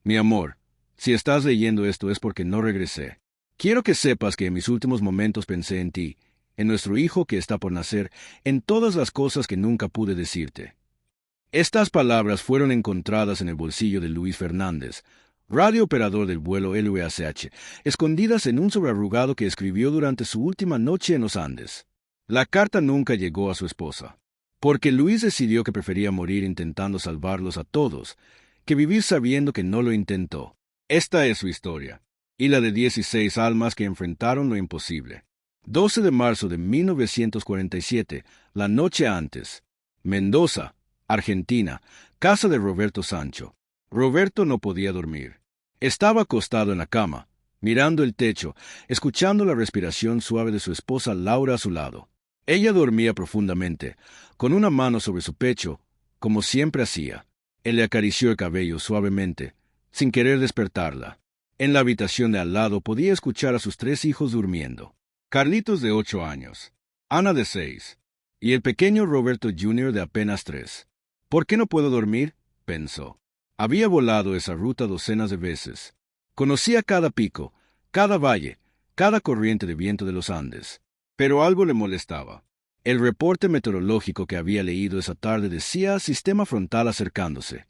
Mi amor, si estás leyendo esto es porque no regresé. Quiero que sepas que en mis últimos momentos pensé en ti, en nuestro hijo que está por nacer, en todas las cosas que nunca pude decirte. Estas palabras fueron encontradas en el bolsillo de Luis Fernández, radiooperador del vuelo LUACH, escondidas en un sobrearrugado que escribió durante su última noche en los Andes. La carta nunca llegó a su esposa, porque Luis decidió que prefería morir intentando salvarlos a todos, que vivir sabiendo que no lo intentó. Esta es su historia, y la de 16 almas que enfrentaron lo imposible. 12 de marzo de 1947, la noche antes. Mendoza, Argentina, casa de Roberto Sancho. Roberto no podía dormir. Estaba acostado en la cama, mirando el techo, escuchando la respiración suave de su esposa Laura a su lado. Ella dormía profundamente, con una mano sobre su pecho, como siempre hacía. Él le acarició el cabello suavemente, sin querer despertarla. En la habitación de al lado podía escuchar a sus 3 hijos durmiendo. Carlitos de 8 años, Ana de 6, y el pequeño Roberto Jr. de apenas 3. ¿Por qué no puedo dormir?, pensó. Había volado esa ruta docenas de veces. Conocía cada pico, cada valle, cada corriente de viento de los Andes. Pero algo le molestaba. El reporte meteorológico que había leído esa tarde decía sistema frontal acercándose.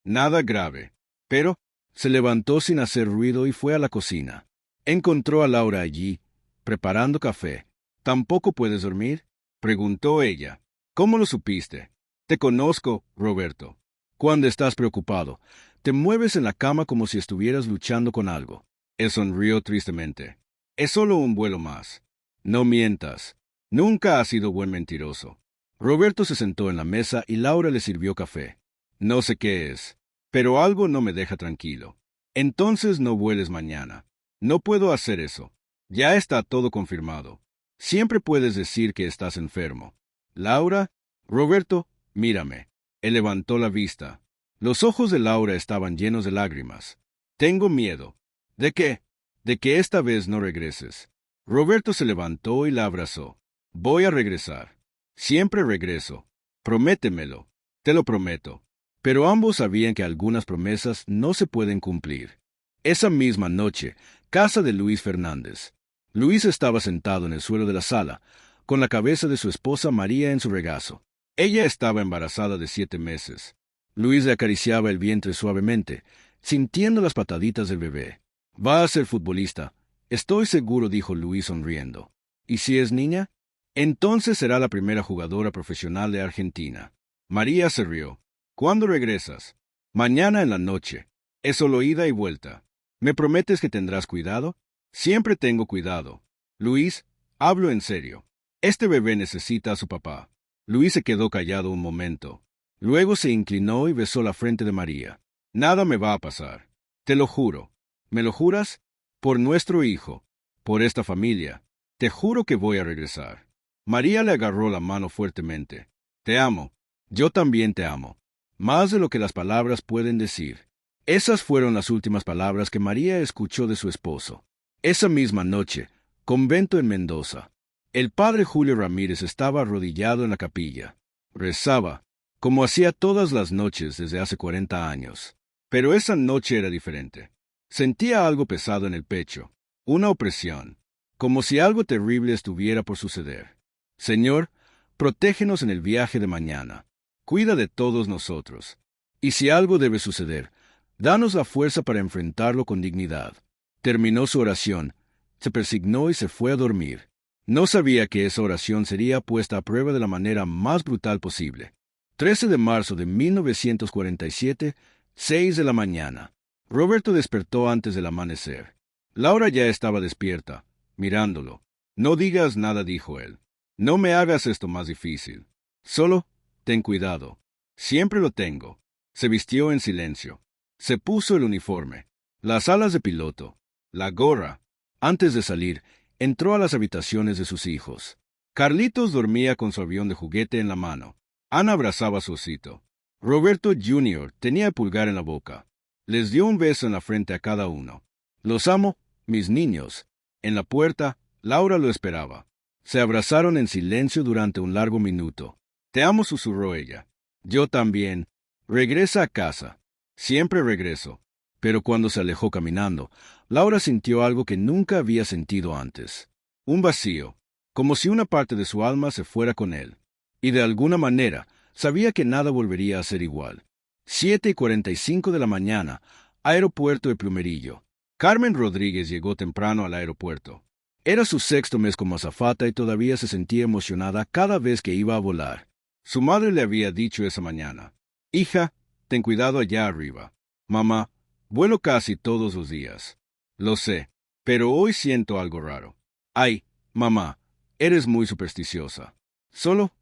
Nada grave. Pero se levantó sin hacer ruido y fue a la cocina. Encontró a Laura allí, preparando café. ¿Tampoco puedes dormir?, preguntó ella. ¿Cómo lo supiste? Te conozco, Roberto. Cuando estás preocupado, te mueves en la cama como si estuvieras luchando con algo. Él sonrió tristemente. Es solo un vuelo más. No mientas. Nunca has sido buen mentiroso. Roberto se sentó en la mesa y Laura le sirvió café. No sé qué es, pero algo no me deja tranquilo. Entonces no vueles mañana. No puedo hacer eso. Ya está todo confirmado. Siempre puedes decir que estás enfermo. Laura, Roberto, mírame. Él levantó la vista. Los ojos de Laura estaban llenos de lágrimas. Tengo miedo. ¿De qué? De que esta vez no regreses. Roberto se levantó y la abrazó. Voy a regresar. Siempre regreso. Prométemelo. Te lo prometo. Pero ambos sabían que algunas promesas no se pueden cumplir. Esa misma noche, casa de Luis Fernández. Luis estaba sentado en el suelo de la sala, con la cabeza de su esposa María en su regazo. Ella estaba embarazada de 7 meses. Luis le acariciaba el vientre suavemente, sintiendo las pataditas del bebé. Va a ser futbolista. Estoy seguro, dijo Luis sonriendo. ¿Y si es niña? Entonces será la primera jugadora profesional de Argentina. María se rió. ¿Cuándo regresas? Mañana en la noche. Es solo ida y vuelta. ¿Me prometes que tendrás cuidado? Siempre tengo cuidado. Luis, hablo en serio. Este bebé necesita a su papá. Luis se quedó callado un momento. Luego se inclinó y besó la frente de María. Nada me va a pasar. Te lo juro. ¿Me lo juras? Por nuestro hijo. Por esta familia. Te juro que voy a regresar. María le agarró la mano fuertemente. Te amo. Yo también te amo. Más de lo que las palabras pueden decir. Esas fueron las últimas palabras que María escuchó de su esposo. Esa misma noche, convento en Mendoza. El padre Julio Ramírez estaba arrodillado en la capilla. Rezaba, como hacía todas las noches desde hace 40 años. Pero esa noche era diferente. Sentía algo pesado en el pecho, una opresión, como si algo terrible estuviera por suceder. Señor, protégenos en el viaje de mañana. Cuida de todos nosotros. Y si algo debe suceder, danos la fuerza para enfrentarlo con dignidad. Terminó su oración, se persignó y se fue a dormir. No sabía que esa oración sería puesta a prueba de la manera más brutal posible. 13 de marzo de 1947, 6 de la mañana. Roberto despertó antes del amanecer. Laura ya estaba despierta, mirándolo. No digas nada, dijo él. No me hagas esto más difícil. Solo, ten cuidado. Siempre lo tengo. Se vistió en silencio. Se puso el uniforme, las alas de piloto, la gorra. Antes de salir, entró a las habitaciones de sus hijos. Carlitos dormía con su avión de juguete en la mano. Ana abrazaba a su osito. Roberto Jr. tenía el pulgar en la boca. Les dio un beso en la frente a cada uno. Los amo, mis niños. En la puerta, Laura lo esperaba. Se abrazaron en silencio durante un largo minuto. Te amo, susurró ella. Yo también. Regresa a casa. Siempre regreso. Pero cuando se alejó caminando, Laura sintió algo que nunca había sentido antes. Un vacío, como si una parte de su alma se fuera con él. Y de alguna manera, sabía que nada volvería a ser igual. 7:45 de la mañana, aeropuerto de Plumerillo. Carmen Rodríguez llegó temprano al aeropuerto. Era su sexto mes como azafata y todavía se sentía emocionada cada vez que iba a volar. Su madre le había dicho esa mañana: «Hija, ten cuidado allá arriba». «Mamá, vuelo casi todos los días». «Lo sé, pero hoy siento algo raro». «Ay, mamá, eres muy supersticiosa». «Solo,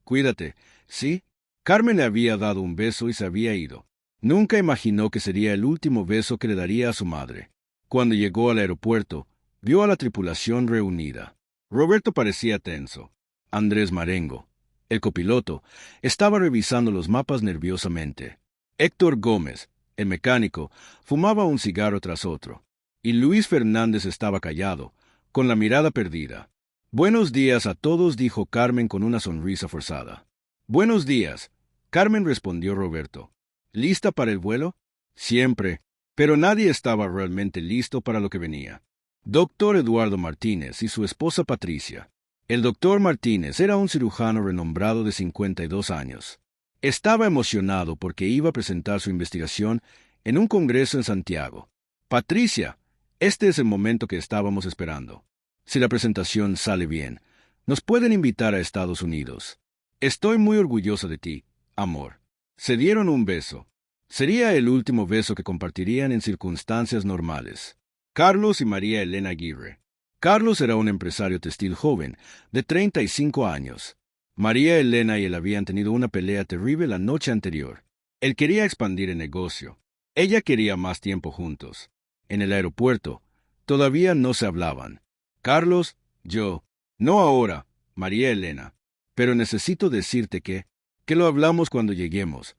cuídate, ¿sí?» Carmen le había dado un beso y se había ido. Nunca imaginó que sería el último beso que le daría a su madre. Cuando llegó al aeropuerto, vio a la tripulación reunida. Roberto parecía tenso. Andrés Marengo, el copiloto, estaba revisando los mapas nerviosamente. Héctor Gómez, el mecánico, fumaba un cigarro tras otro. Y Luis Fernández estaba callado, con la mirada perdida. «Buenos días a todos», dijo Carmen con una sonrisa forzada. «Buenos días», Carmen respondió Roberto. «¿Lista para el vuelo?» «Siempre». Pero nadie estaba realmente listo para lo que venía. Doctor Eduardo Martínez y su esposa Patricia. El doctor Martínez era un cirujano renombrado de 52 años. Estaba emocionado porque iba a presentar su investigación en un congreso en Santiago. «Patricia, este es el momento que estábamos esperando. Si la presentación sale bien, nos pueden invitar a Estados Unidos. Estoy muy orgullosa de ti, amor». Se dieron un beso. Sería el último beso que compartirían en circunstancias normales. Carlos y María Elena Aguirre. Carlos era un empresario textil joven, de 35 años. María Elena y él habían tenido una pelea terrible la noche anterior. Él quería expandir el negocio. Ella quería más tiempo juntos. En el aeropuerto, todavía no se hablaban. «Carlos, yo, no ahora, María Elena, pero necesito decirte que lo hablamos cuando lleguemos.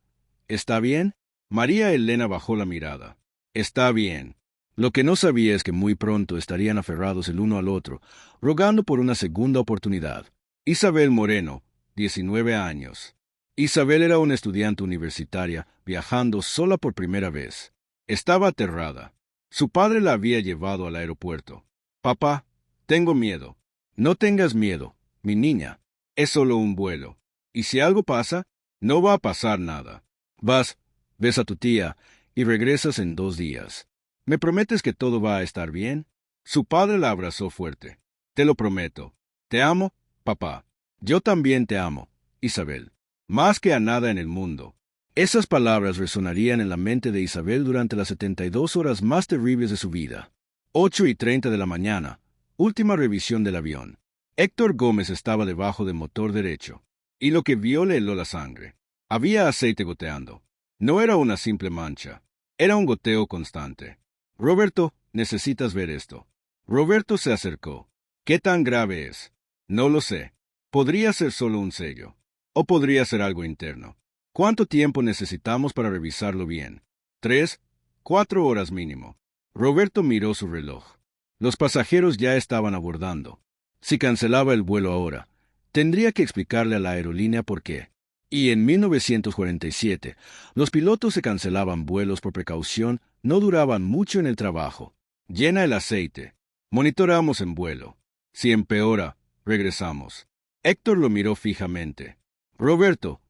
¿Está bien?» María Elena bajó la mirada. «Está bien». Lo que no sabía es que muy pronto estarían aferrados el uno al otro, rogando por una segunda oportunidad. Isabel Moreno, 19 años. Isabel era una estudiante universitaria viajando sola por primera vez. Estaba aterrada. Su padre la había llevado al aeropuerto. «Papá, tengo miedo». «No tengas miedo, mi niña. Es solo un vuelo. Y si algo pasa, no va a pasar nada. Ves a tu tía y regresas en 2 días. ¿Me prometes que todo va a estar bien?» Su padre la abrazó fuerte. «Te lo prometo. Te amo, papá». «Yo también te amo, Isabel. Más que a nada en el mundo». Esas palabras resonarían en la mente de Isabel durante las 72 horas más terribles de su vida. 8:30 de la mañana. Última revisión del avión. Héctor Gómez estaba debajo del motor derecho. Y lo que vio le heló la sangre. Había aceite goteando. No era una simple mancha. Era un goteo constante. «Roberto, necesitas ver esto». Roberto se acercó. «¿Qué tan grave es?» «No lo sé. Podría ser solo un sello. O podría ser algo interno. ¿Cuánto tiempo necesitamos para revisarlo bien?» 3, 4 horas mínimo». Roberto miró su reloj. Los pasajeros ya estaban abordando. Si cancelaba el vuelo ahora, tendría que explicarle a la aerolínea por qué. Y en 1947, los pilotos se cancelaban vuelos por precaución, no duraban mucho en el trabajo. «Llena el aceite. Monitoramos en vuelo. Si empeora, regresamos». Héctor lo miró fijamente. «Roberto,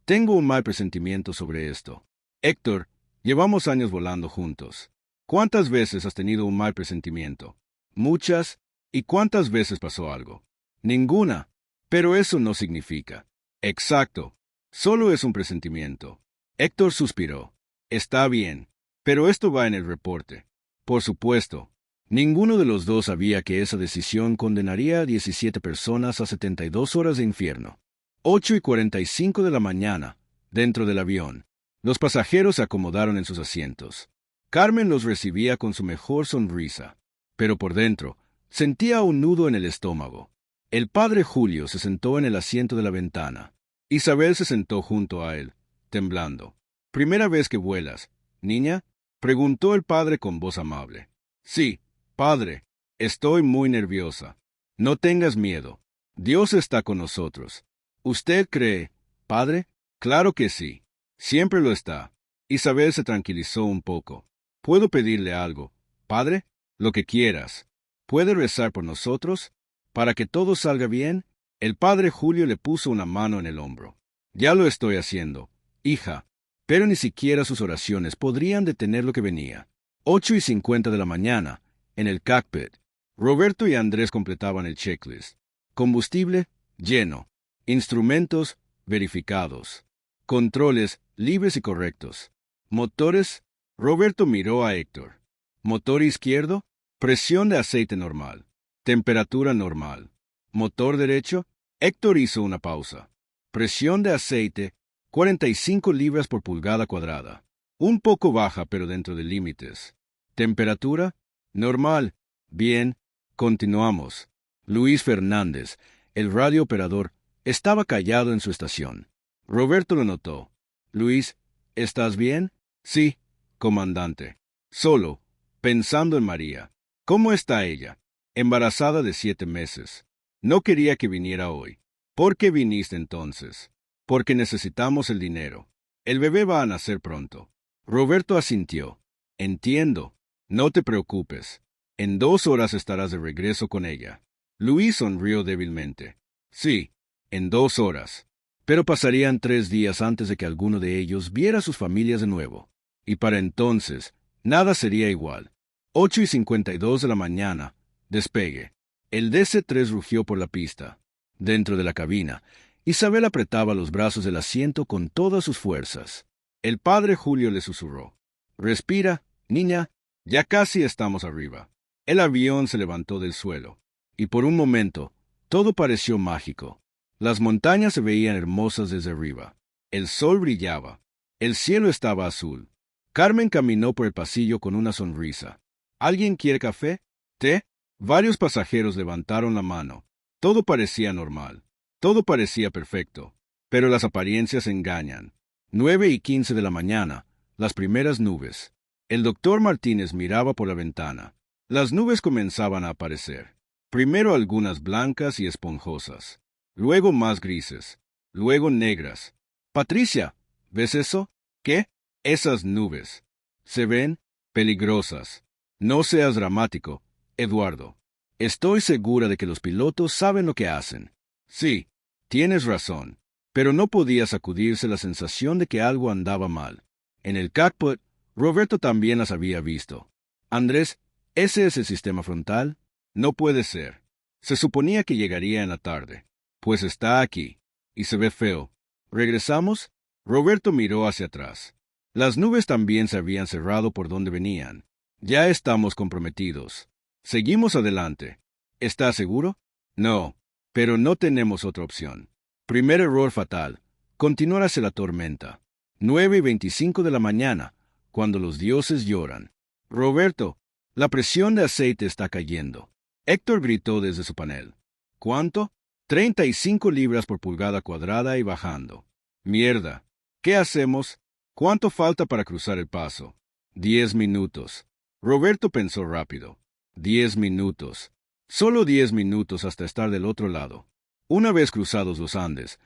tengo un mal presentimiento sobre esto». «Héctor, llevamos años volando juntos. ¿Cuántas veces has tenido un mal presentimiento?» «Muchas. ¿Y cuántas veces pasó algo?» «Ninguna. Pero eso no significa». «Exacto. Solo es un presentimiento». Héctor suspiró. «Está bien. Pero esto va en el reporte». «Por supuesto». Ninguno de los dos sabía que esa decisión condenaría a 17 personas a 72 horas de infierno. 8:45 de la mañana, dentro del avión. Los pasajeros se acomodaron en sus asientos. Carmen los recibía con su mejor sonrisa, pero por dentro sentía un nudo en el estómago. El padre Julio se sentó en el asiento de la ventana. Isabel se sentó junto a él, temblando. «¿Primera vez que vuelas, niña?», preguntó el padre con voz amable. «Sí, padre. Estoy muy nerviosa». «No tengas miedo. Dios está con nosotros». «¿Usted cree, padre?» «Claro que sí. Siempre lo está». Isabel se tranquilizó un poco. ¿Puedo pedirle algo? Padre, lo que quieras. ¿Puede rezar por nosotros? Para que todo salga bien. El padre Julio le puso una mano en el hombro. Ya lo estoy haciendo, hija. Pero ni siquiera sus oraciones podrían detener lo que venía. 8:50 de la mañana, en el cockpit. Roberto y Andrés completaban el checklist. Combustible, lleno. Instrumentos, verificados. Controles, libres y correctos. Motores, Roberto miró a Héctor. Motor izquierdo, presión de aceite normal. Temperatura normal. Motor derecho, Héctor hizo una pausa. Presión de aceite, 45 libras por pulgada cuadrada. Un poco baja, pero dentro de límites. Temperatura, normal. Bien, continuamos. Luis Fernández, el radiooperador, estaba callado en su estación. Roberto lo notó. Luis, ¿estás bien? Sí, comandante. Solo, pensando en María. ¿Cómo está ella? Embarazada de 7 meses. No quería que viniera hoy. ¿Por qué viniste entonces? Porque necesitamos el dinero. El bebé va a nacer pronto. Roberto asintió. Entiendo. No te preocupes. En 2 horas estarás de regreso con ella. Luis sonrió débilmente. Sí, en 2 horas. Pero pasarían 3 días antes de que alguno de ellos viera a sus familias de nuevo. Y para entonces, nada sería igual. 8:52 de la mañana. Despegue. El DC-3 rugió por la pista. Dentro de la cabina, Isabel apretaba los brazos del asiento con todas sus fuerzas. El padre Julio le susurró. Respira, niña, ya casi estamos arriba. El avión se levantó del suelo. Y por un momento, todo pareció mágico. Las montañas se veían hermosas desde arriba. El sol brillaba. El cielo estaba azul. Carmen caminó por el pasillo con una sonrisa. ¿Alguien quiere café? ¿Té? Varios pasajeros levantaron la mano. Todo parecía normal. Todo parecía perfecto. Pero las apariencias engañan. 9:15 de la mañana. Las primeras nubes. El doctor Martínez miraba por la ventana. Las nubes comenzaban a aparecer. Primero algunas blancas y esponjosas. Luego más grises. Luego negras. Patricia, ¿ves eso? ¿Qué? Esas nubes. Se ven peligrosas. No seas dramático, Eduardo. Estoy segura de que los pilotos saben lo que hacen. Sí, tienes razón. Pero no podía sacudirse la sensación de que algo andaba mal. En el cockpit, Roberto también las había visto. Andrés, ¿ese es el sistema frontal? No puede ser. Se suponía que llegaría en la tarde. Pues está aquí. Y se ve feo. ¿Regresamos? Roberto miró hacia atrás. Las nubes también se habían cerrado por donde venían. Ya estamos comprometidos. Seguimos adelante. ¿Estás seguro? No, pero no tenemos otra opción. Primer error fatal. Continuar hacia la tormenta. 9:25 de la mañana, cuando los dioses lloran. Roberto, la presión de aceite está cayendo. Héctor gritó desde su panel. ¿Cuánto? 35 libras por pulgada cuadrada y bajando. Mierda. ¿Qué hacemos? ¿Cuánto falta para cruzar el paso? 10 minutos. Roberto pensó rápido. 10 minutos. Solo 10 minutos hasta estar del otro lado. Una vez cruzados los Andes,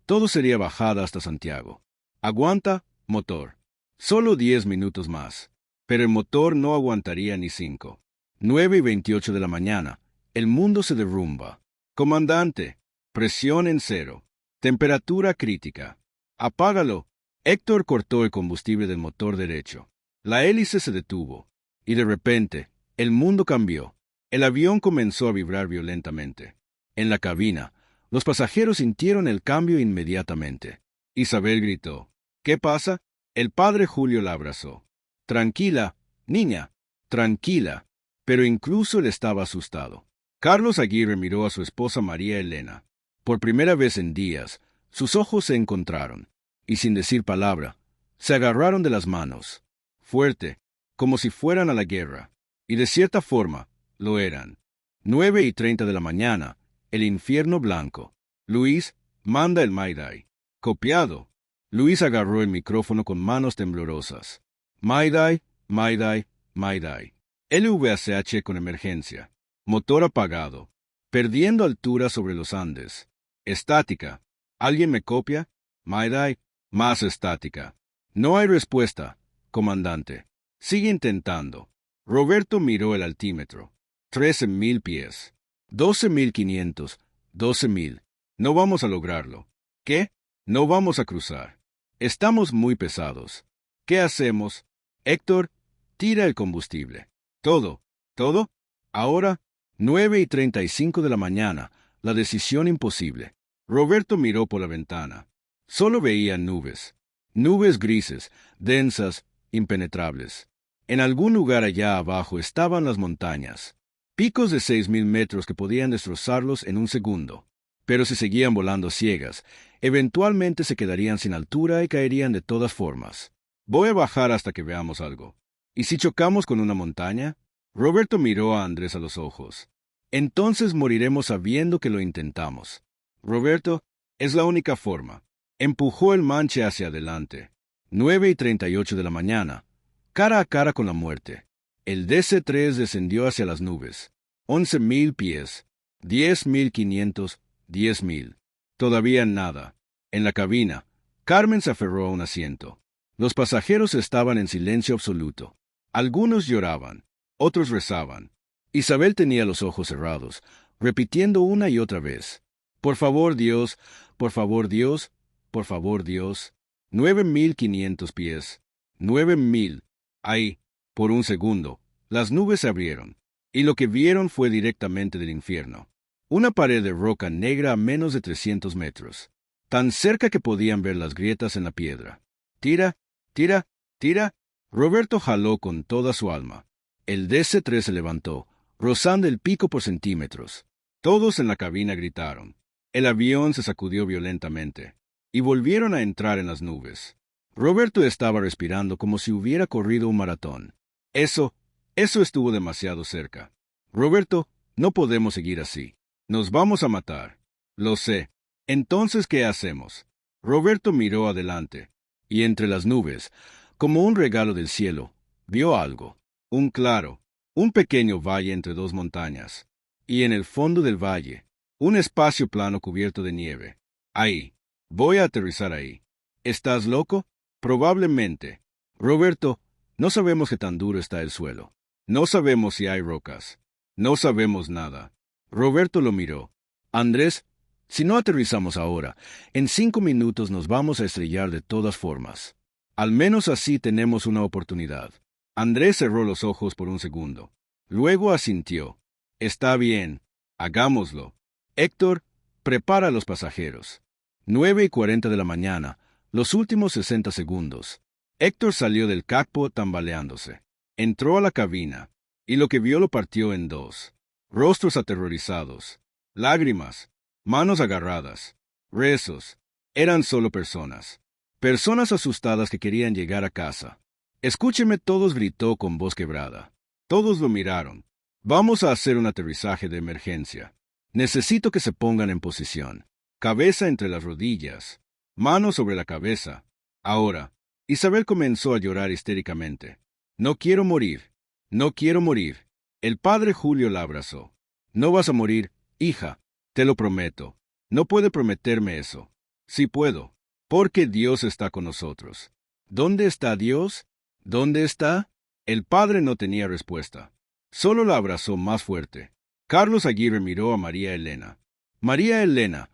todo sería bajada hasta Santiago. Aguanta, motor. Solo 10 minutos más. Pero el motor no aguantaría ni 5. 9:28 de la mañana. El mundo se derrumba. Comandante. Presión en 0. Temperatura crítica. Apágalo. Héctor cortó el combustible del motor derecho. La hélice se detuvo. Y de repente, el mundo cambió. El avión comenzó a vibrar violentamente. En la cabina, los pasajeros sintieron el cambio inmediatamente. Isabel gritó. ¿Qué pasa? El padre Julio la abrazó. Tranquila, niña, tranquila. Pero incluso él estaba asustado. Carlos Aguirre miró a su esposa María Elena. Por primera vez en días, sus ojos se encontraron. Y sin decir palabra, se agarraron de las manos. Fuerte, como si fueran a la guerra. Y de cierta forma, lo eran. 9:30 de la mañana, el infierno blanco. Luis, manda el Mayday. Copiado. Luis agarró el micrófono con manos temblorosas. Mayday, Mayday, Mayday. LVACH con emergencia. Motor apagado. Perdiendo altura sobre los Andes. Estática. ¿Alguien me copia? Mayday, más estática. No hay respuesta, comandante. Sigue intentando. Roberto miró el altímetro. 13.000 pies. 12.500. 12.000. No vamos a lograrlo. ¿Qué? No vamos a cruzar. Estamos muy pesados. ¿Qué hacemos? Héctor, tira el combustible. Todo. ¿Todo? Ahora, 9:35 de la mañana. La decisión imposible. Roberto miró por la ventana. Solo veía nubes. Nubes grises, densas, impenetrables. En algún lugar allá abajo estaban las montañas. Picos de 6.000 metros que podían destrozarlos en un segundo. Pero si seguían volando ciegas, eventualmente se quedarían sin altura y caerían de todas formas. Voy a bajar hasta que veamos algo. ¿Y si chocamos con una montaña? Roberto miró a Andrés a los ojos. Entonces moriremos sabiendo que lo intentamos. Roberto, es la única forma. Empujó el manche hacia adelante. 9:38 de la mañana. Cara a cara con la muerte. El DC-3 descendió hacia las nubes. 11.000 pies. 10.500. 10.000. Todavía nada. En la cabina, Carmen se aferró a un asiento. Los pasajeros estaban en silencio absoluto. Algunos lloraban. Otros rezaban. Isabel tenía los ojos cerrados, repitiendo una y otra vez. Por favor, Dios, por favor, Dios, por favor, Dios. 9.500 pies. 9.000. Ahí, por un segundo, las nubes se abrieron, y lo que vieron fue directamente del infierno. Una pared de roca negra a menos de 300 metros, tan cerca que podían ver las grietas en la piedra. Tira, tira, tira. Roberto jaló con toda su alma. El DC-3 se levantó, rozando el pico por centímetros. Todos en la cabina gritaron. El avión se sacudió violentamente, y volvieron a entrar en las nubes. Roberto estaba respirando como si hubiera corrido un maratón. Eso estuvo demasiado cerca. Roberto, no podemos seguir así. Nos vamos a matar. Lo sé. Entonces, ¿qué hacemos? Roberto miró adelante, y entre las nubes, como un regalo del cielo, vio algo. Un claro, un pequeño valle entre dos montañas, y en el fondo del valle, un espacio plano cubierto de nieve. Ahí. Voy a aterrizar ahí. ¿Estás loco? Probablemente. Roberto, no sabemos qué tan duro está el suelo. No sabemos si hay rocas. No sabemos nada. Roberto lo miró. Andrés, si no aterrizamos ahora, en 5 minutos nos vamos a estrellar de todas formas. Al menos así tenemos una oportunidad. Andrés cerró los ojos por un segundo. Luego asintió. Está bien. Hagámoslo. Héctor, prepara a los pasajeros. 9:40 de la mañana, los últimos 60 segundos. Héctor salió del cockpit tambaleándose. Entró a la cabina, y lo que vio lo partió en dos. Rostros aterrorizados, lágrimas, manos agarradas, rezos. Eran solo personas. Personas asustadas que querían llegar a casa. Escúcheme, todos, gritó con voz quebrada. Todos lo miraron. Vamos a hacer un aterrizaje de emergencia. Necesito que se pongan en posición. Cabeza entre las rodillas, manos sobre la cabeza. Ahora, Isabel comenzó a llorar histéricamente. No quiero morir. No quiero morir. El padre Julio la abrazó. No vas a morir, hija. Te lo prometo. No puede prometerme eso. Sí puedo. Porque Dios está con nosotros. ¿Dónde está Dios? ¿Dónde está? El padre no tenía respuesta. Solo la abrazó más fuerte. Carlos Aguirre miró a María Elena. María Elena,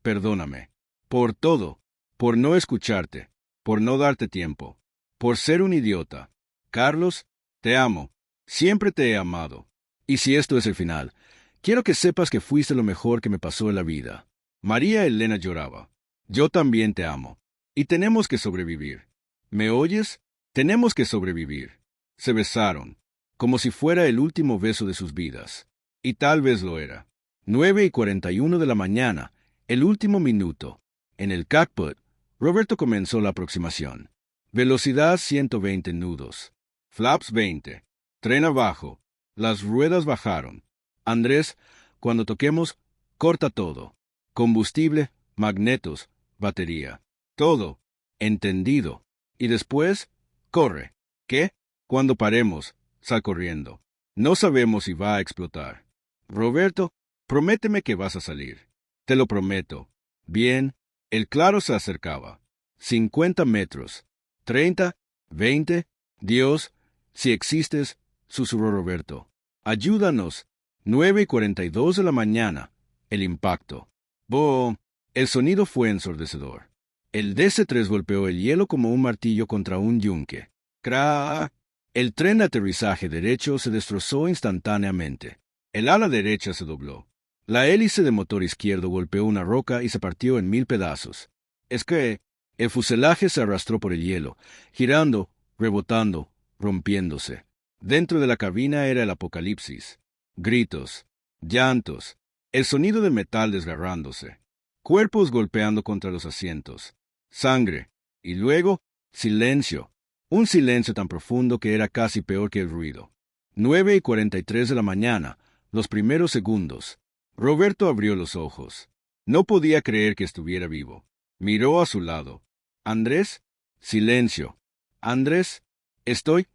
perdóname. Por todo. Por no escucharte. Por no darte tiempo. Por ser un idiota. Carlos, te amo. Siempre te he amado. Y si esto es el final, quiero que sepas que fuiste lo mejor que me pasó en la vida. María Elena lloraba. Yo también te amo. Y tenemos que sobrevivir. ¿Me oyes? Tenemos que sobrevivir. Se besaron, como si fuera el último beso de sus vidas. Y tal vez lo era. 9:41 de la mañana, el último minuto. En el cockpit, Roberto comenzó la aproximación. Velocidad 120 nudos. Flaps 20. Tren abajo. Las ruedas bajaron. Andrés, cuando toquemos, corta todo. Combustible, magnetos, batería. Todo. Entendido. Y después, corre. ¿Qué? Cuando paremos, sal corriendo. No sabemos si va a explotar. Roberto, prométeme que vas a salir. Te lo prometo. Bien. El claro se acercaba. 50 metros. 30, 20, Dios, si existes, susurró Roberto. Ayúdanos. 9:42 de la mañana. El impacto. ¡Boom! El sonido fue ensordecedor. El DC-3 golpeó el hielo como un martillo contra un yunque. ¡Cra! El tren de aterrizaje derecho se destrozó instantáneamente. El ala derecha se dobló. La hélice de motor izquierdo golpeó una roca y se partió en 1000 pedazos. Es que el fuselaje se arrastró por el hielo, girando, rebotando, rompiéndose. Dentro de la cabina era el apocalipsis. Gritos, llantos, el sonido de metal desgarrándose, cuerpos golpeando contra los asientos, sangre, y luego, silencio. Un silencio tan profundo que era casi peor que el ruido. 9:43 de la mañana, los primeros segundos. Roberto abrió los ojos. No podía creer que estuviera vivo. Miró a su lado. ¿Andrés? Silencio. ¿Andrés? Estoy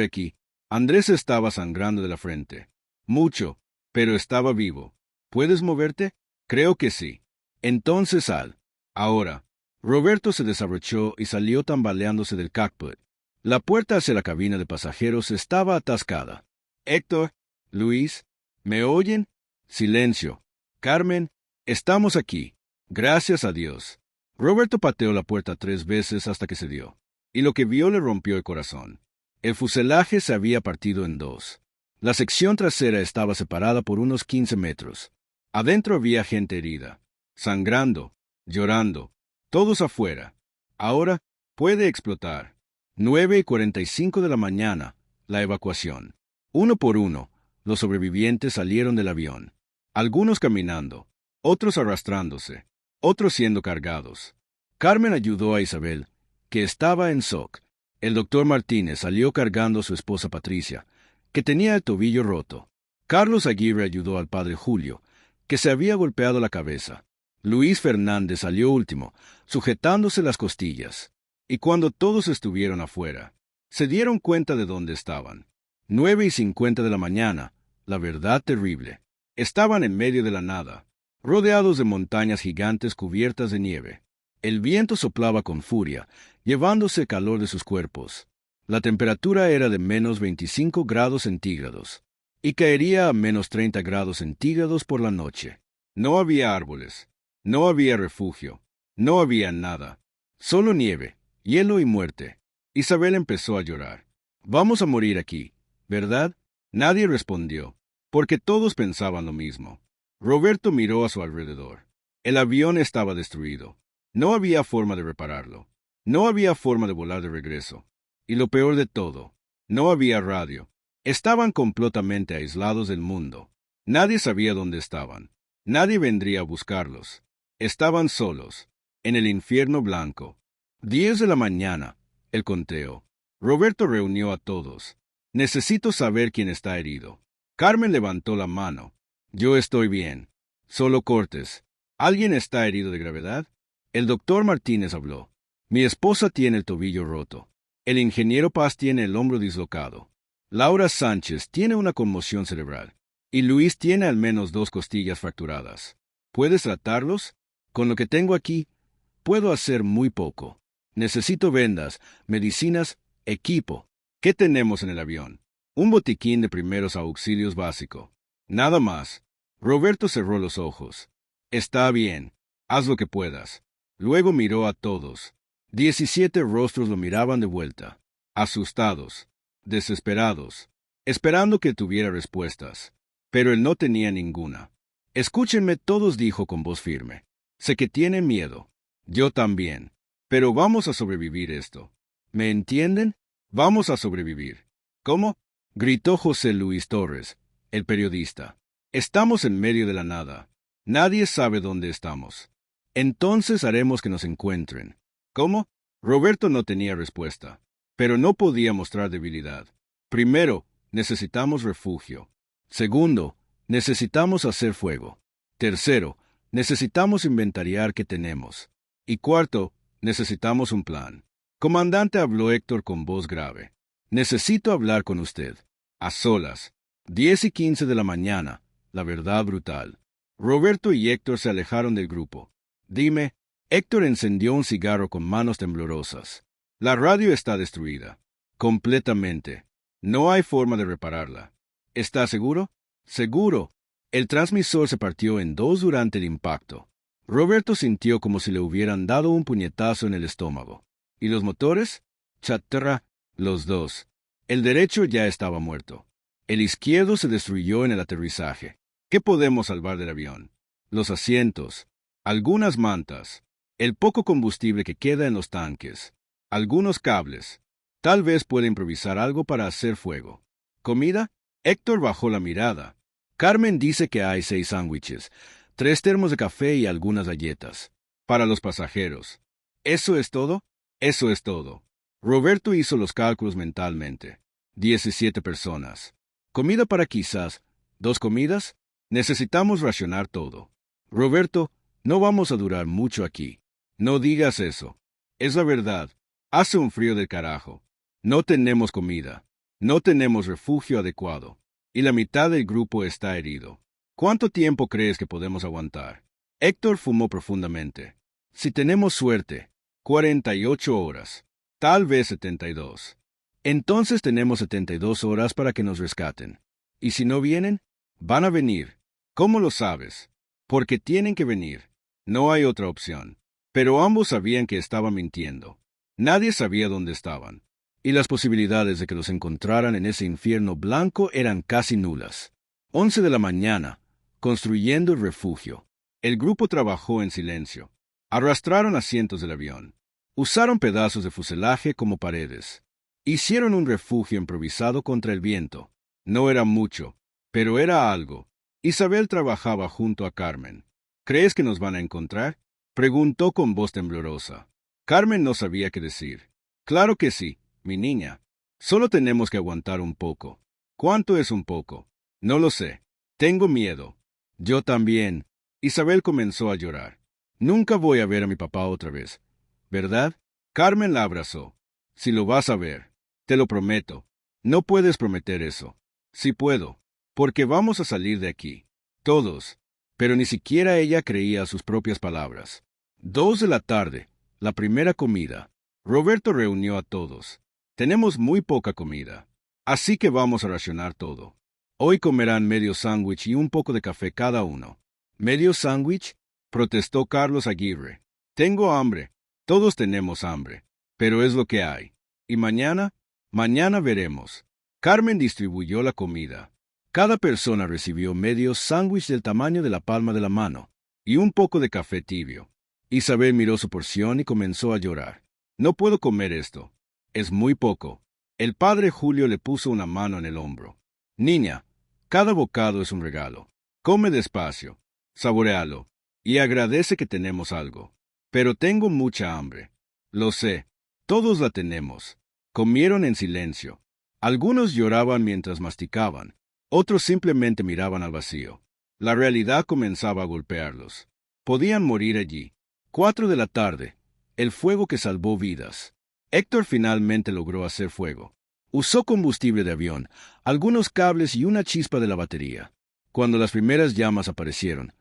aquí. Andrés estaba sangrando de la frente. Mucho, pero estaba vivo. ¿Puedes moverte? Creo que sí. Entonces sal. Ahora. Roberto se desabrochó y salió tambaleándose del cockpit. La puerta hacia la cabina de pasajeros estaba atascada. Héctor, Luis, ¿me oyen? Silencio. Carmen, estamos aquí. Gracias a Dios. Roberto pateó la puerta 3 veces hasta que cedió. Y lo que vio le rompió el corazón. El fuselaje se había partido en 2. La sección trasera estaba separada por unos 15 metros. Adentro había gente herida, sangrando, llorando, todos afuera. Ahora puede explotar. 9:45 de la mañana, la evacuación. Uno por uno, los sobrevivientes salieron del avión. Algunos caminando, otros arrastrándose, otros siendo cargados. Carmen ayudó a Isabel, que estaba en shock. El doctor Martínez salió cargando a su esposa Patricia, que tenía el tobillo roto. Carlos Aguirre ayudó al padre Julio, que se había golpeado la cabeza. Luis Fernández salió último, sujetándose las costillas. Y cuando todos estuvieron afuera, se dieron cuenta de dónde estaban. 9:50 de la mañana, la verdad terrible. Estaban en medio de la nada, rodeados de montañas gigantes cubiertas de nieve. El viento soplaba con furia, llevándose el calor de sus cuerpos. La temperatura era de menos 25 grados centígrados, y caería a menos 30 grados centígrados por la noche. No había árboles, no había refugio, no había nada, solo nieve, hielo y muerte. Isabel empezó a llorar. Vamos a morir aquí, ¿verdad? Nadie respondió, porque todos pensaban lo mismo. Roberto miró a su alrededor. El avión estaba destruido. No había forma de repararlo. No había forma de volar de regreso. Y lo peor de todo, no había radio. Estaban completamente aislados del mundo. Nadie sabía dónde estaban. Nadie vendría a buscarlos. Estaban solos, en el infierno blanco. 10 de la mañana, el conteo. Roberto reunió a todos. Necesito saber quién está herido. Carmen levantó la mano. Yo estoy bien. Solo cortes. ¿Alguien está herido de gravedad? El doctor Martínez habló. Mi esposa tiene el tobillo roto. El ingeniero Paz tiene el hombro dislocado. Laura Sánchez tiene una conmoción cerebral. Y Luis tiene al menos 2 costillas fracturadas. ¿Puedes tratarlos? Con lo que tengo aquí, puedo hacer muy poco. Necesito vendas, medicinas, equipo. ¿Qué tenemos en el avión? Un botiquín de primeros auxilios básico. Nada más. Roberto cerró los ojos. Está bien. Haz lo que puedas. Luego miró a todos. 17 rostros lo miraban de vuelta. Asustados. Desesperados. Esperando que tuviera respuestas. Pero él no tenía ninguna. Escúchenme todos, dijo con voz firme. Sé que tienen miedo. Yo también. Pero vamos a sobrevivir esto. ¿Me entienden? Vamos a sobrevivir. ¿Cómo? Gritó José Luis Torres, el periodista. Estamos en medio de la nada. Nadie sabe dónde estamos. Entonces haremos que nos encuentren. ¿Cómo? Roberto no tenía respuesta, pero no podía mostrar debilidad. Primero, necesitamos refugio. Segundo, necesitamos hacer fuego. Tercero, necesitamos inventariar qué tenemos. Y cuarto, necesitamos un plan. Comandante, habló Héctor con voz grave. Necesito hablar con usted. A solas. 10:15 de la mañana. La verdad brutal. Roberto y Héctor se alejaron del grupo. Dime. Héctor encendió un cigarro con manos temblorosas. La radio está destruida. Completamente. No hay forma de repararla. ¿Estás seguro? Seguro. El transmisor se partió en dos durante el impacto. Roberto sintió como si le hubieran dado un puñetazo en el estómago. ¿Y los motores? Chatarra, los dos. El derecho ya estaba muerto. El izquierdo se destruyó en el aterrizaje. ¿Qué podemos salvar del avión? Los asientos, algunas mantas, el poco combustible que queda en los tanques, algunos cables. Tal vez pueda improvisar algo para hacer fuego. ¿Comida? Héctor bajó la mirada. Carmen dice que hay 6 sándwiches, 3 termos de café y algunas galletas. Para los pasajeros. ¿Eso es todo? Eso es todo. Roberto hizo los cálculos mentalmente. 17 personas. ¿Comida para quizás 2 comidas? Necesitamos racionar todo. Roberto, no vamos a durar mucho aquí. No digas eso. Es la verdad. Hace un frío del carajo. No tenemos comida. No tenemos refugio adecuado. Y la mitad del grupo está herido. ¿Cuánto tiempo crees que podemos aguantar? Héctor fumó profundamente. Si tenemos suerte, 48 horas. Tal vez 72. Entonces tenemos 72 horas para que nos rescaten. ¿Y si no vienen? Van a venir. ¿Cómo lo sabes? Porque tienen que venir. No hay otra opción. Pero ambos sabían que estaban mintiendo. Nadie sabía dónde estaban. Y las posibilidades de que los encontraran en ese infierno blanco eran casi nulas. 11 de la mañana, construyendo el refugio. El grupo trabajó en silencio. Arrastraron asientos del avión. Usaron pedazos de fuselaje como paredes. Hicieron un refugio improvisado contra el viento. No era mucho, pero era algo. Isabel trabajaba junto a Carmen. ¿Crees que nos van a encontrar? Preguntó con voz temblorosa. Carmen no sabía qué decir. Claro que sí, mi niña. Solo tenemos que aguantar un poco. ¿Cuánto es un poco? No lo sé. Tengo miedo. Yo también. Isabel comenzó a llorar. Nunca voy a ver a mi papá otra vez. ¿Verdad? Carmen la abrazó. Si lo vas a ver. Te lo prometo. No puedes prometer eso. Sí puedo. Porque vamos a salir de aquí. Todos. Pero ni siquiera ella creía a sus propias palabras. 2 de la tarde. La primera comida. Roberto reunió a todos. Tenemos muy poca comida. Así que vamos a racionar todo. Hoy comerán medio sándwich y un poco de café cada uno. ¿Medio sándwich? Protestó Carlos Aguirre. Tengo hambre. Todos tenemos hambre. Pero es lo que hay. ¿Y mañana? Mañana veremos. Carmen distribuyó la comida. Cada persona recibió medio sándwich del tamaño de la palma de la mano y un poco de café tibio. Isabel miró su porción y comenzó a llorar. No puedo comer esto. Es muy poco. El padre Julio le puso una mano en el hombro. Niña, cada bocado es un regalo. Come despacio, saboréalo y agradece que tenemos algo. Pero tengo mucha hambre. Lo sé. Todos la tenemos. Comieron en silencio. Algunos lloraban mientras masticaban. Otros simplemente miraban al vacío. La realidad comenzaba a golpearlos. Podían morir allí. 4 de la tarde. El fuego que salvó vidas. Héctor finalmente logró hacer fuego. Usó combustible de avión, algunos cables y una chispa de la batería. Cuando las primeras llamas aparecieron,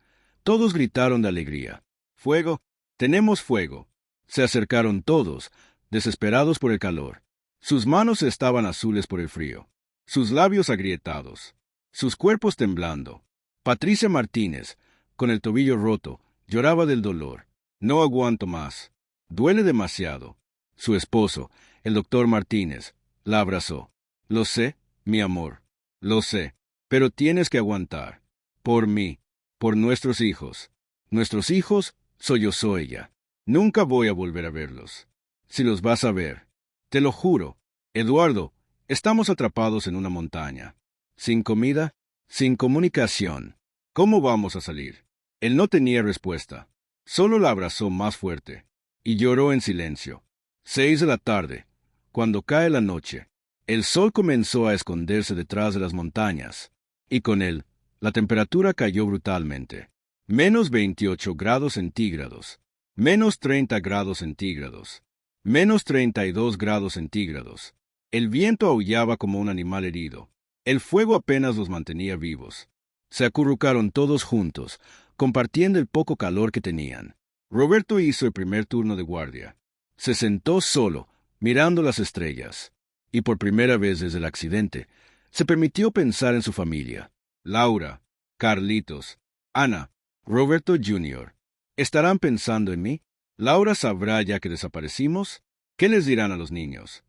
todos gritaron de alegría. ¡Fuego! ¡Tenemos fuego! Se acercaron todos, desesperados por el calor. Sus manos estaban azules por el frío, sus labios agrietados, sus cuerpos temblando. Patricia Martínez, con el tobillo roto, lloraba del dolor. No aguanto más. Duele demasiado. Su esposo, el doctor Martínez, la abrazó. Lo sé, mi amor. Lo sé. Pero tienes que aguantar. Por mí. Por nuestros hijos. Nuestros hijos, sollozó ella. Nunca voy a volver a verlos. Si los vas a ver. Te lo juro. Eduardo, estamos atrapados en una montaña. Sin comida, sin comunicación. ¿Cómo vamos a salir? Él no tenía respuesta. Solo la abrazó más fuerte. Y lloró en silencio. 6 de la tarde. Cuando cae la noche, el sol comenzó a esconderse detrás de las montañas. Y con él, la temperatura cayó brutalmente. Menos 28 grados centígrados. Menos 30 grados centígrados. Menos 32 grados centígrados. El viento aullaba como un animal herido. El fuego apenas los mantenía vivos. Se acurrucaron todos juntos, compartiendo el poco calor que tenían. Roberto hizo el primer turno de guardia. Se sentó solo, mirando las estrellas. y por primera vez desde el accidente, se permitió pensar en su familia. Laura, Carlitos, Ana, Roberto Jr. ¿Estarán pensando en mí? ¿Laura sabrá ya que desaparecimos? ¿Qué les dirán a los niños?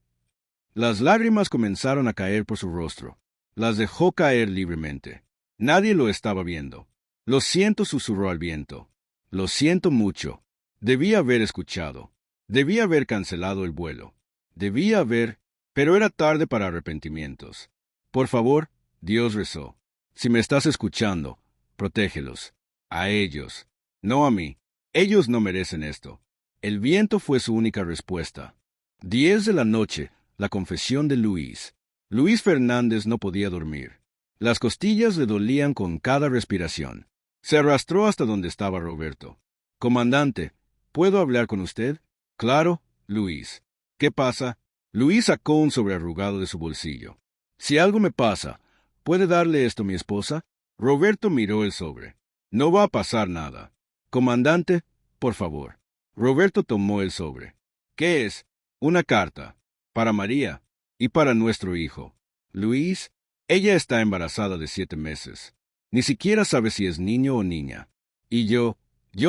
Las lágrimas comenzaron a caer por su rostro. Las dejó caer libremente. Nadie lo estaba viendo. Lo siento, susurró al viento. Lo siento mucho. Debía haber escuchado. Debía haber cancelado el vuelo. Debía haber... Pero era tarde para arrepentimientos. Por favor, Dios rezó. Si me estás escuchando, protégelos. A ellos. No a mí. Ellos no merecen esto. El viento fue su única respuesta. 10 de la noche, la confesión de Luis. Luis Fernández no podía dormir. Las costillas le dolían con cada respiración. Se arrastró hasta donde estaba Roberto. Comandante, ¿puedo hablar con usted? Claro, Luis. ¿Qué pasa? Luis sacó un sobrearrugado de su bolsillo. Si algo me pasa, ¿puede darle esto a mi esposa? Roberto miró el sobre. No va a pasar nada. Comandante, por favor. Roberto tomó el sobre. ¿Qué es? Una carta. Para María. Y para nuestro hijo. Luis, ella está embarazada de 7 meses. Ni siquiera sabe si es niño o niña. Y yo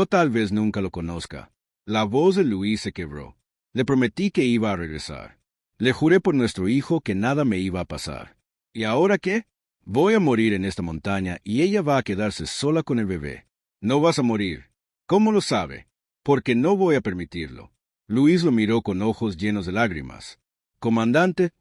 tal vez nunca lo conozca. La voz de Luis se quebró. Le prometí que iba a regresar. Le juré por nuestro hijo que nada me iba a pasar. ¿Y ahora qué? Voy a morir en esta montaña y ella va a quedarse sola con el bebé. No vas a morir. ¿Cómo lo sabe? Porque no voy a permitirlo. Luis lo miró con ojos llenos de lágrimas. Comandante,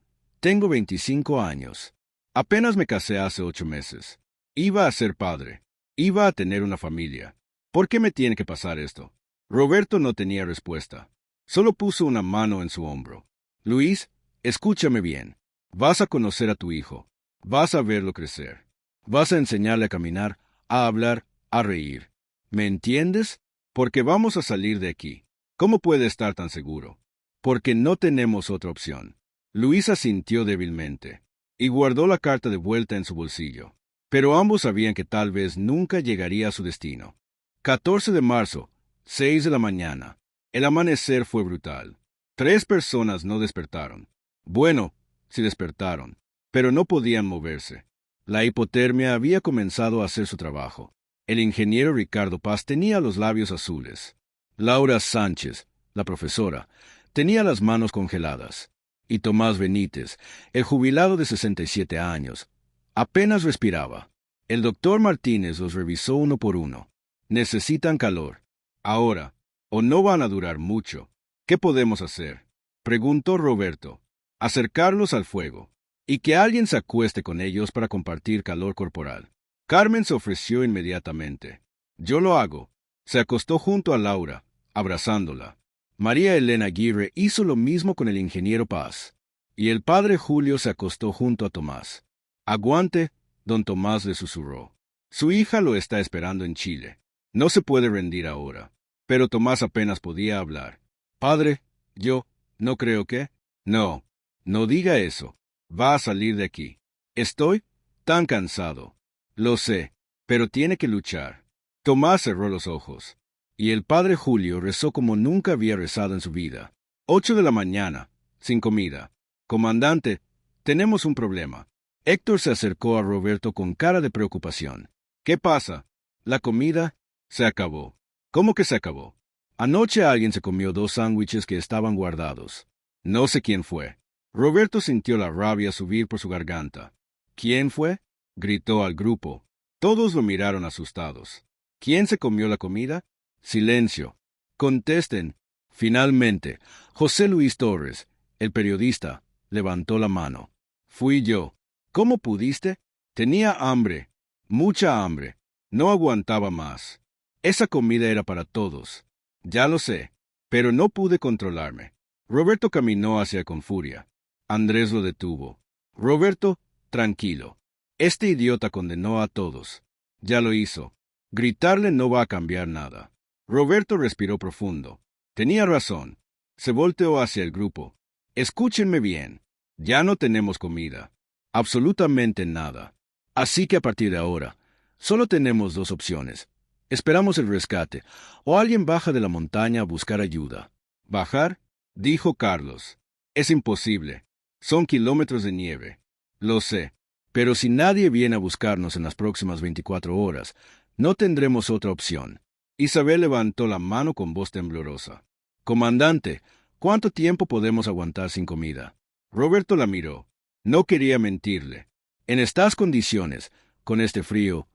tengo 25 años. Apenas me casé hace 8 meses. Iba a ser padre. Iba a tener una familia. ¿Por qué me tiene que pasar esto? Roberto no tenía respuesta. Solo puso una mano en su hombro. Luis, escúchame bien. Vas a conocer a tu hijo. Vas a verlo crecer. Vas a enseñarle a caminar, a hablar, a reír. ¿Me entiendes? Porque vamos a salir de aquí. ¿Cómo puede estar tan seguro? Porque no tenemos otra opción. Luis asintió débilmente y guardó la carta de vuelta en su bolsillo. Pero ambos sabían que tal vez nunca llegaría a su destino. 14 de marzo, 6 de la mañana. El amanecer fue brutal. 3 personas no despertaron. Bueno, sí despertaron, pero no podían moverse. La hipotermia había comenzado a hacer su trabajo. El ingeniero Ricardo Paz tenía los labios azules. Laura Sánchez, la profesora, tenía las manos congeladas. Y Tomás Benítez, el jubilado de 67 años, apenas respiraba. El doctor Martínez los revisó uno por uno. Necesitan calor. Ahora, o no van a durar mucho. ¿Qué podemos hacer? Preguntó Roberto. Acercarlos al fuego. Y que alguien se acueste con ellos para compartir calor corporal. Carmen se ofreció inmediatamente. Yo lo hago. Se acostó junto a Laura, abrazándola. María Elena Aguirre hizo lo mismo con el ingeniero Paz. Y el padre Julio se acostó junto a Tomás. Aguante, don Tomás le susurró. Su hija lo está esperando en Chile. No se puede rendir ahora. Pero Tomás apenas podía hablar. Padre, no creo que... No, no diga eso. Va a salir de aquí. Estoy tan cansado. Lo sé, pero tiene que luchar. Tomás cerró los ojos. Y el padre Julio rezó como nunca había rezado en su vida. 8 de la mañana, sin comida. Comandante, tenemos un problema. Héctor se acercó a Roberto con cara de preocupación. ¿Qué pasa? La comida se acabó. ¿Cómo que se acabó? Anoche alguien se comió 2 sándwiches que estaban guardados. No sé quién fue. Roberto sintió la rabia subir por su garganta. ¿Quién fue? Gritó al grupo. Todos lo miraron asustados. ¿Quién se comió la comida? Silencio. Contesten. Finalmente, José Luis Torres, el periodista, levantó la mano. Fui yo. ¿Cómo pudiste? Tenía hambre. Mucha hambre. No aguantaba más. Esa comida era para todos. Ya lo sé, pero no pude controlarme. Roberto caminó hacia él con furia. Andrés lo detuvo. Roberto, tranquilo. Este idiota condenó a todos. Ya lo hizo. Gritarle no va a cambiar nada. Roberto respiró profundo. Tenía razón. Se volteó hacia el grupo. Escúchenme bien. Ya no tenemos comida. Absolutamente nada. Así que a partir de ahora, solo tenemos 2 opciones. Esperamos el rescate, o alguien baja de la montaña a buscar ayuda. ¿Bajar? Dijo Carlos. Es imposible. Son kilómetros de nieve. Lo sé. Pero si nadie viene a buscarnos en las próximas 24 horas, no tendremos otra opción. Isabel levantó la mano con voz temblorosa. Comandante, ¿cuánto tiempo podemos aguantar sin comida? Roberto la miró. No quería mentirle. En estas condiciones, con este frío,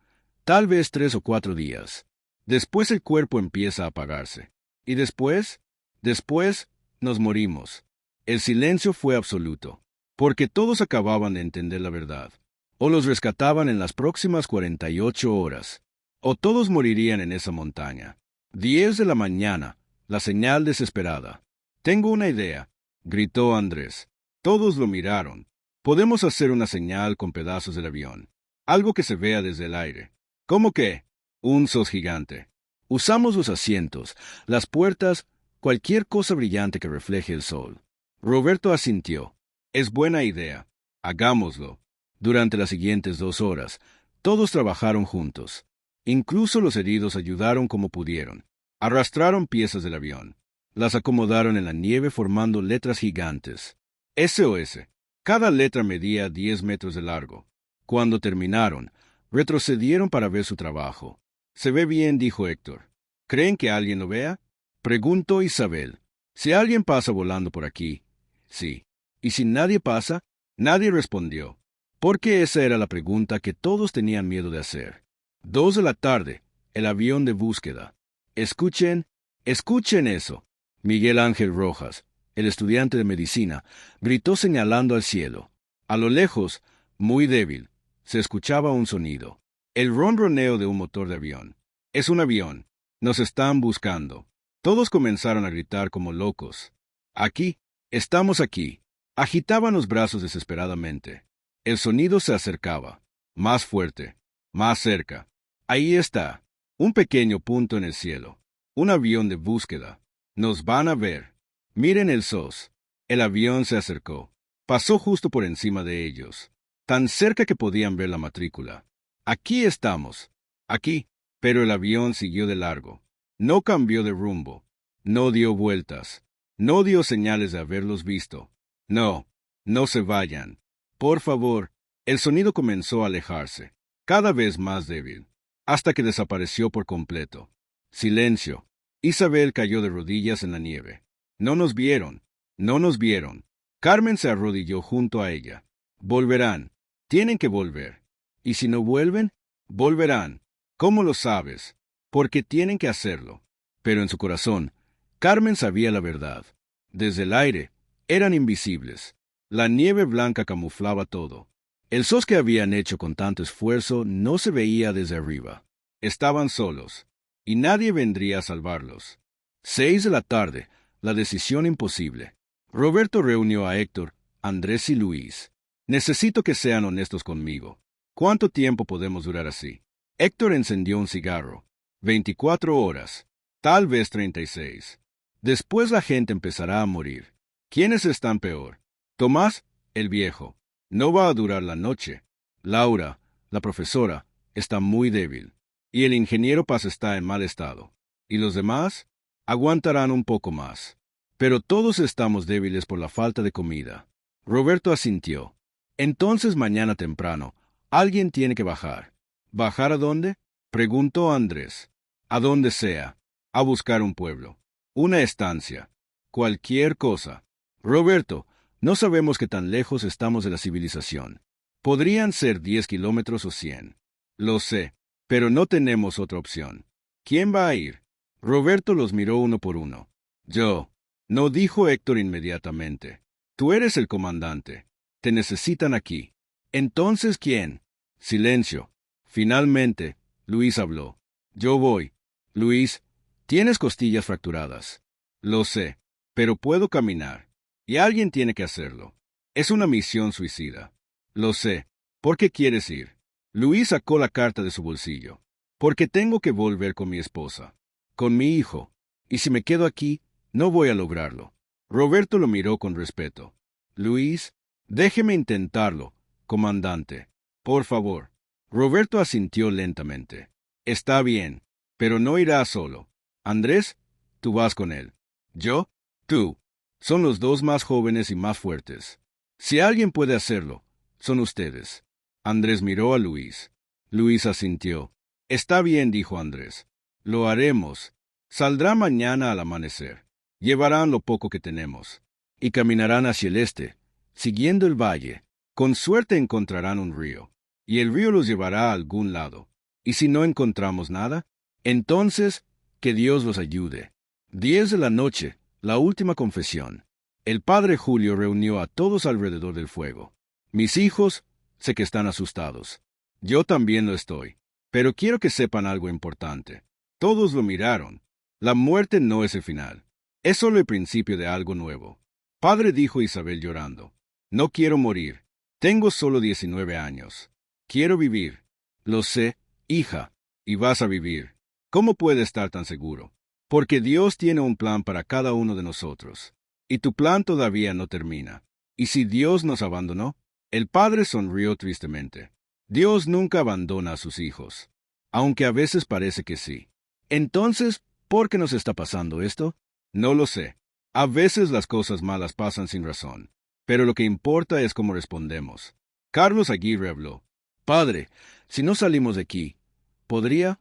tal vez 3 o 4 días. Después el cuerpo empieza a apagarse. ¿Y después? Después, nos morimos. El silencio fue absoluto, porque todos acababan de entender la verdad. O los rescataban en las próximas 48 horas, o todos morirían en esa montaña. 10 de la mañana, la señal desesperada. Tengo una idea, gritó Andrés. Todos lo miraron. Podemos hacer una señal con pedazos del avión. Algo que se vea desde el aire. ¿Cómo qué? Un sos gigante. Usamos los asientos, las puertas, cualquier cosa brillante que refleje el sol. Roberto asintió. Es buena idea. Hagámoslo. Durante las siguientes 2 horas, todos trabajaron juntos. Incluso los heridos ayudaron como pudieron. Arrastraron piezas del avión. Las acomodaron en la nieve formando letras gigantes. SOS. Cada letra medía 10 metros de largo. Cuando terminaron, retrocedieron para ver su trabajo. Se ve bien, dijo Héctor. ¿Creen que alguien lo vea? Preguntó Isabel. Si alguien pasa volando por aquí. Sí. ¿Y si nadie pasa? Nadie respondió. Porque esa era la pregunta que todos tenían miedo de hacer. 2 de la tarde, el avión de búsqueda. Escuchen eso. Miguel Ángel Rojas, el estudiante de medicina, gritó señalando al cielo. A lo lejos, muy débil, se escuchaba un sonido. El ronroneo de un motor de avión. Es un avión. Nos están buscando. Todos comenzaron a gritar como locos. Aquí, estamos aquí. Agitaban los brazos desesperadamente. El sonido se acercaba. Más fuerte. Más cerca. Ahí está. Un pequeño punto en el cielo. Un avión de búsqueda. Nos van a ver. Miren el SOS. El avión se acercó. Pasó justo por encima de ellos. Tan cerca que podían ver la matrícula. Aquí estamos. Aquí. Pero el avión siguió de largo. No cambió de rumbo. No dio vueltas. No dio señales de haberlos visto. No. No se vayan. Por favor. El sonido comenzó a alejarse. Cada vez más débil. Hasta que desapareció por completo. Silencio. Isabel cayó de rodillas en la nieve. No nos vieron. No nos vieron. Carmen se arrodilló junto a ella. Volverán. Tienen que volver. ¿Y si no vuelven? Volverán. ¿Cómo lo sabes? Porque tienen que hacerlo. Pero en su corazón, Carmen sabía la verdad. Desde el aire, eran invisibles. La nieve blanca camuflaba todo. El SOS que habían hecho con tanto esfuerzo no se veía desde arriba. Estaban solos. Y nadie vendría a salvarlos. 6 de la tarde, la decisión imposible. Roberto reunió a Héctor, Andrés y Luis. Necesito que sean honestos conmigo. ¿Cuánto tiempo podemos durar así? Héctor encendió un cigarro. 24 horas. Tal vez 36. Después la gente empezará a morir. ¿Quiénes están peor? Tomás, el viejo. No va a durar la noche. Laura, la profesora, está muy débil. Y el ingeniero Paz está en mal estado. ¿Y los demás? Aguantarán un poco más. Pero todos estamos débiles por la falta de comida. Roberto asintió. Entonces mañana temprano, alguien tiene que bajar. ¿Bajar a dónde? Preguntó Andrés. A donde sea. A buscar un pueblo. Una estancia. Cualquier cosa. Roberto, no sabemos qué tan lejos estamos de la civilización. Podrían ser 10 kilómetros o 100. Lo sé. Pero no tenemos otra opción. ¿Quién va a ir? Roberto los miró uno por uno. Yo. No, dijo Héctor inmediatamente. Tú eres el comandante. Te necesitan aquí. Entonces, ¿quién? Silencio. Finalmente, Luis habló. Yo voy. Luis, tienes costillas fracturadas. Lo sé. Pero puedo caminar. Y alguien tiene que hacerlo. Es una misión suicida. Lo sé. ¿Por qué quieres ir? Luis sacó la carta de su bolsillo. Porque tengo que volver con mi esposa. Con mi hijo. Y si me quedo aquí, no voy a lograrlo. Roberto lo miró con respeto. Luis, déjeme intentarlo, comandante. Por favor. Roberto asintió lentamente. Está bien, pero no irá solo. Andrés, tú vas con él. ¿Yo? Tú. Son los dos más jóvenes y más fuertes. Si alguien puede hacerlo, son ustedes. Andrés miró a Luis. Luis asintió. Está bien, dijo Andrés. Lo haremos. Saldrá mañana al amanecer. Llevarán lo poco que tenemos. Y caminarán hacia el este, siguiendo el valle. Con suerte encontrarán un río. Y el río los llevará a algún lado. Y si no encontramos nada, entonces que Dios los ayude. 10 de la noche, la última confesión. El padre Julio reunió a todos alrededor del fuego. Mis hijos, sé que están asustados. Yo también lo estoy. Pero quiero que sepan algo importante. Todos lo miraron. La muerte no es el final. Es solo el principio de algo nuevo. Padre, dijo Isabel llorando. No quiero morir. Tengo solo 19 años. Quiero vivir. Lo sé, hija. Y vas a vivir. ¿Cómo puede estar tan seguro? Porque Dios tiene un plan para cada uno de nosotros. Y tu plan todavía no termina. ¿Y si Dios nos abandonó? El padre sonrió tristemente. Dios nunca abandona a sus hijos. Aunque a veces parece que sí. Entonces, ¿por qué nos está pasando esto? No lo sé. A veces las cosas malas pasan sin razón. Pero lo que importa es cómo respondemos. Carlos Aguirre habló. Padre, si no salimos de aquí, ¿podría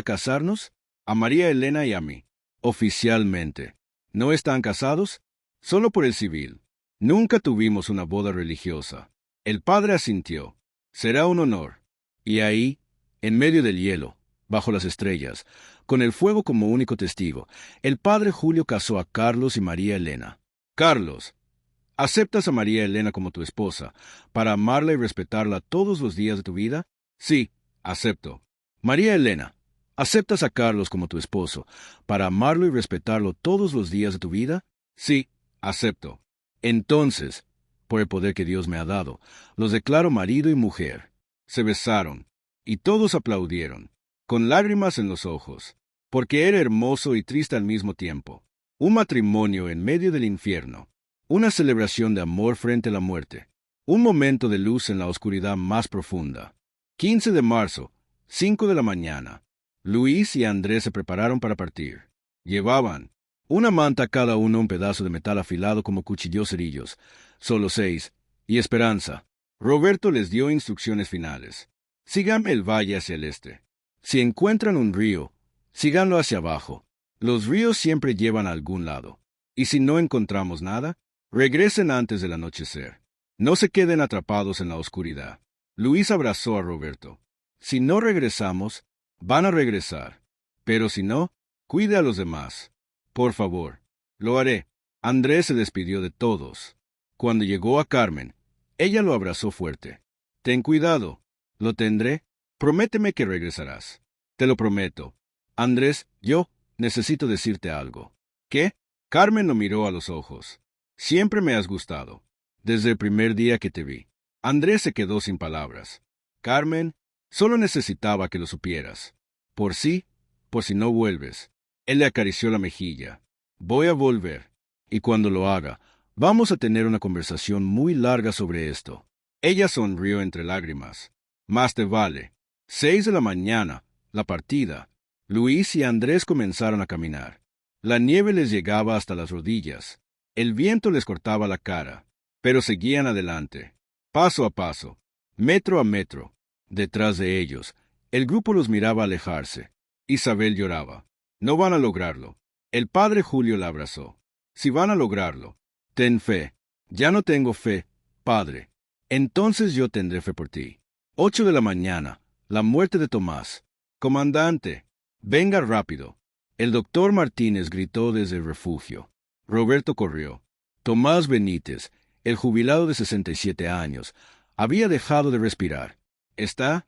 casarnos? A María Elena y a mí. Oficialmente. ¿No están casados? Solo por el civil. Nunca tuvimos una boda religiosa. El padre asintió. Será un honor. Y ahí, en medio del hielo, bajo las estrellas, con el fuego como único testigo, el padre Julio casó a Carlos y María Elena. Carlos, ¿aceptas a María Elena como tu esposa, para amarla y respetarla todos los días de tu vida? Sí, acepto. María Elena, ¿aceptas a Carlos como tu esposo, para amarlo y respetarlo todos los días de tu vida? Sí, acepto. Entonces, por el poder que Dios me ha dado, los declaro marido y mujer. Se besaron, y todos aplaudieron, con lágrimas en los ojos, porque era hermoso y triste al mismo tiempo. Un matrimonio en medio del infierno. Una celebración de amor frente a la muerte. Un momento de luz en la oscuridad más profunda. 15 de marzo, 5 de la mañana. Luis y Andrés se prepararon para partir. Llevaban una manta cada uno, un pedazo de metal afilado como cuchillos cerillos, solo 6, y esperanza. Roberto les dio instrucciones finales. Sigan el valle hacia el este. Si encuentran un río, síganlo hacia abajo. Los ríos siempre llevan a algún lado. Y si no encontramos nada, regresen antes del anochecer. No se queden atrapados en la oscuridad. Luis abrazó a Roberto. Si no regresamos, van a regresar. Pero si no, cuide a los demás. Por favor. Lo haré. Andrés se despidió de todos. Cuando llegó a Carmen, ella lo abrazó fuerte. Ten cuidado. Lo tendré. Prométeme que regresarás. Te lo prometo. Andrés, yo necesito decirte algo. ¿Qué? Carmen lo miró a los ojos. Siempre me has gustado. Desde el primer día que te vi. Andrés se quedó sin palabras. Carmen, solo necesitaba que lo supieras. Por si no vuelves. Él le acarició la mejilla. Voy a volver. Y cuando lo haga, vamos a tener una conversación muy larga sobre esto. Ella sonrió entre lágrimas. Más te vale. 6 de la mañana, la partida. Luis y Andrés comenzaron a caminar. La nieve les llegaba hasta las rodillas. El viento les cortaba la cara, pero seguían adelante, paso a paso, metro a metro. Detrás de ellos, el grupo los miraba alejarse. Isabel lloraba. No van a lograrlo. El padre Julio la abrazó. Si van a lograrlo, ten fe. Ya no tengo fe, padre. Entonces yo tendré fe por ti. 8 de la mañana, la muerte de Tomás. Comandante, venga rápido. El doctor Martínez gritó desde el refugio. Roberto corrió. Tomás Benítez, el jubilado de 67 años, había dejado de respirar. ¿Está?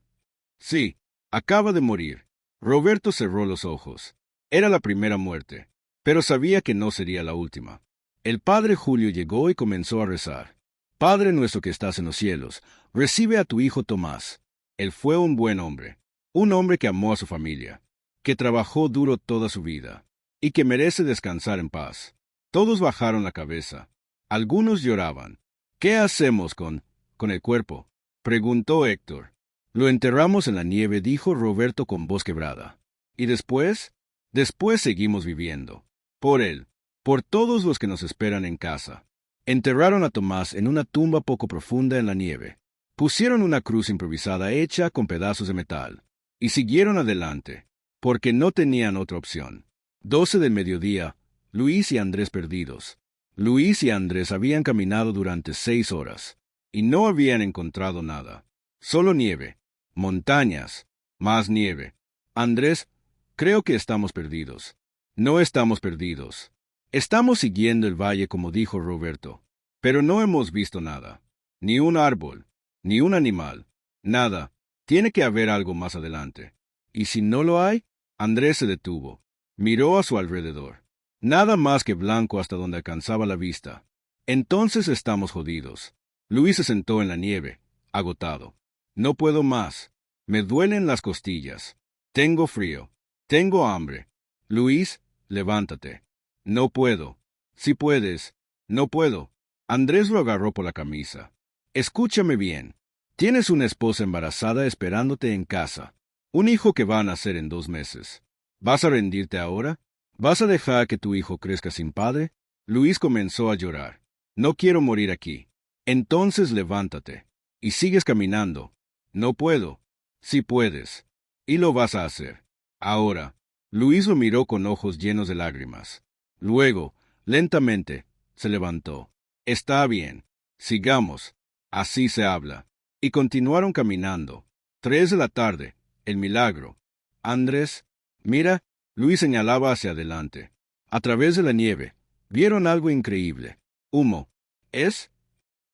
Sí, acaba de morir. Roberto cerró los ojos. Era la primera muerte, pero sabía que no sería la última. El padre Julio llegó y comenzó a rezar. Padre nuestro que estás en los cielos, recibe a tu hijo Tomás. Él fue un buen hombre, un hombre que amó a su familia, que trabajó duro toda su vida, y que merece descansar en paz. Todos bajaron la cabeza. Algunos lloraban. ¿Qué hacemos con el cuerpo?, preguntó Héctor. Lo enterramos en la nieve, dijo Roberto con voz quebrada. ¿Y después? Después seguimos viviendo. Por él, por todos los que nos esperan en casa. Enterraron a Tomás en una tumba poco profunda en la nieve. Pusieron una cruz improvisada hecha con pedazos de metal. Y siguieron adelante, porque no tenían otra opción. 12 del mediodía, Luis y Andrés perdidos. Luis y Andrés habían caminado durante 6 horas, y no habían encontrado nada. Solo nieve, montañas, más nieve. Andrés, creo que estamos perdidos. No estamos perdidos. Estamos siguiendo el valle como dijo Roberto, pero no hemos visto nada. Ni un árbol, ni un animal, nada. Tiene que haber algo más adelante. ¿Y si no lo hay? Andrés se detuvo. Miró a su alrededor. Nada más que blanco hasta donde alcanzaba la vista. Entonces estamos jodidos. Luis se sentó en la nieve, agotado. No puedo más. Me duelen las costillas. Tengo frío. Tengo hambre. Luis, levántate. No puedo. Si puedes. No puedo. Andrés lo agarró por la camisa. Escúchame bien. Tienes una esposa embarazada esperándote en casa. Un hijo que va a nacer en 2 meses. ¿Vas a rendirte ahora? ¿Vas a dejar que tu hijo crezca sin padre? Luis comenzó a llorar. No quiero morir aquí. Entonces levántate. Y sigues caminando. No puedo. Sí puedes. Y lo vas a hacer. Ahora. Luis lo miró con ojos llenos de lágrimas. Luego, lentamente, se levantó. Está bien. Sigamos. Así se habla. Y continuaron caminando. 3 de la tarde. El milagro. Andrés, mira, Luis señalaba hacia adelante. A través de la nieve, vieron algo increíble. Humo. ¿Es?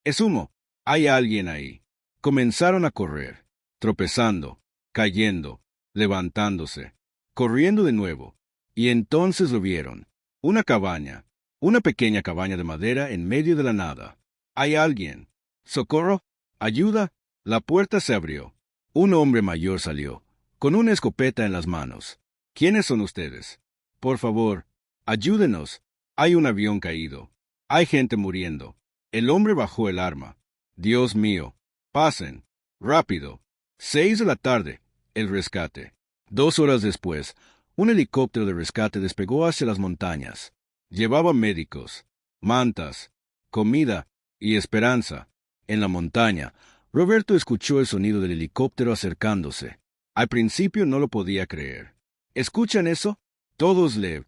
Es humo. Hay alguien ahí. Comenzaron a correr, tropezando, cayendo, levantándose, corriendo de nuevo. Y entonces lo vieron. Una cabaña. Una pequeña cabaña de madera en medio de la nada. ¿Hay alguien? ¿Socorro? ¿Ayuda? La puerta se abrió. Un hombre mayor salió, con una escopeta en las manos. ¿Quiénes son ustedes? Por favor, ayúdenos. Hay un avión caído. Hay gente muriendo. El hombre bajó el arma. Dios mío. Pasen. Rápido. 6 de la tarde. El rescate. 2 horas después, un helicóptero de rescate despegó hacia las montañas. Llevaba médicos, mantas, comida y esperanza. En la montaña, Roberto escuchó el sonido del helicóptero acercándose. Al principio no lo podía creer. ¿Escuchan eso? Todos le